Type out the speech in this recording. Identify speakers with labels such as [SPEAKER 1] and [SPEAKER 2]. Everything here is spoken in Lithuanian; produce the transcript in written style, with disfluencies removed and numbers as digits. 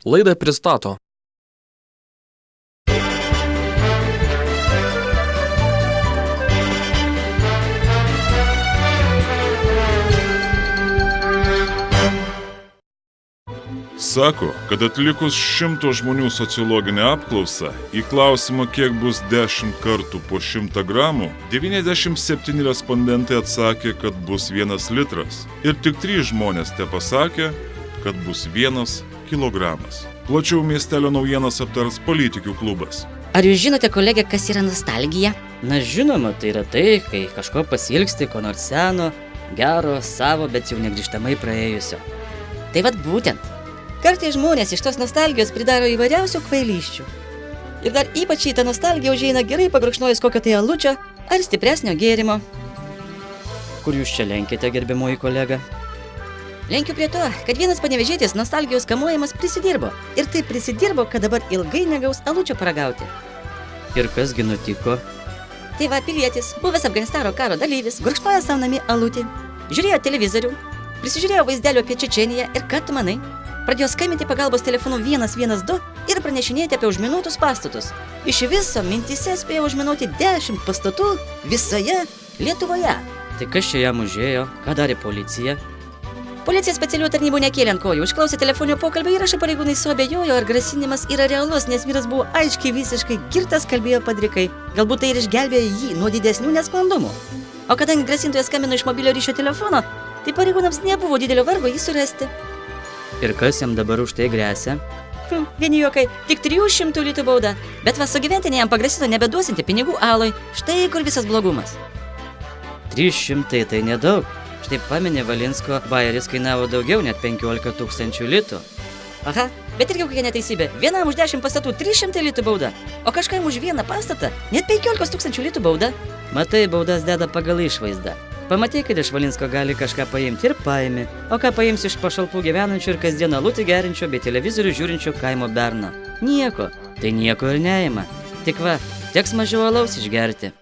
[SPEAKER 1] Laidą pristato
[SPEAKER 2] Sako, kad atlikus 100 žmonių sociologinę apklausą, į klausimą, kiek bus 10 kartų po 100 gramų, 97 respondentai atsakė, kad bus 1 litras. Ir tik 3 žmonės tepasakė, kad bus 1 kilogramas. Plačiau miestelio naujienas aptars Politikių klubas.
[SPEAKER 3] Ar jūs žinote, kolegė, kas yra nostalgija?
[SPEAKER 4] Na žinoma, tai yra tai, kai kažko pasiilgsti, ko nors seno, gero, savo, bet jau negrįžtamai praėjusio.
[SPEAKER 3] Tai vat būtent. Kartais žmonės iš tos nostalgijos pridaro įvairiausių kvailysčių. Ir dar ypač į tą nostalgiją užeina gerai pagurkšnojus kokio tai alučio ar stipresnio gėrimo.
[SPEAKER 4] Kur jūs čia lenkite, gerbiamoji kolega?
[SPEAKER 3] Lenkiu prie to, kad vienas panevėžietis nostalgijos kamuojamas prisidirbo. Ir taip prisidirbo, kad dabar ilgai negaus alučio paragauti.
[SPEAKER 4] Ir kasgi nutiko?
[SPEAKER 3] Tai va, pilietis, buvęs Afganistano karo dalyvis, gurkšnoja savo namie alutį, žiūrėjo televizorių, prisižiūrėjo vaizdelio apie Čečėniją ir ką tu manai? Pradėjo skambinti pagalbos telefonu 112 ir pranešinėti apie užminuotus pastatus. Iš viso mintise spėjo užminuoti 10 pastatų visoje Lietuvoje.
[SPEAKER 4] Tai kas čia jam užėjo? Ką darė policija?
[SPEAKER 3] Policija specialių tarnybų nekėlė ant kojų, užklausė telefoninio pokalbio įrašą, pareigūnai suabejojo, ar grasinimas yra realus, nes vyras buvo aiškiai visiškai girtas, kalbėjo padrikai. Galbūt tai ir išgelbėjo jį nuo didesnių nesklandumų. O kadangi grasintojas skambino iš mobilio ryšio telefono, tai pareigūnams nebuvo didelio vargo jį surasti.
[SPEAKER 4] Ir kas jam dabar už tai gresia?
[SPEAKER 3] Vieni juokai, tik 300 litų bauda, bet va sugyventinė jam pagrasino nebeduosinti pinigų aloj. Štai kur visas blogumas.
[SPEAKER 4] 300 tai nedaug. Štai pamenė Valinsko bajeris kainavo daugiau, net 15 000 litų.
[SPEAKER 3] Aha, bet irgi kokia neteisybė. Vienam už 10 pastatų 300 litų bauda, o kažkam už vieną pastatą net 15 000 litų bauda.
[SPEAKER 4] Matai, baudas deda pagal išvaizdą. Pamatei, kad iš Valinsko gali kažką paimti ir paimi. O ką paims iš pašalpų gyvenančių ir kasdien alutį gerinčio bei televizorių žiūrinčio kaimo berno? Nieko. Tai nieko ir neima. Tik va, teks mažiau alaus išgerti.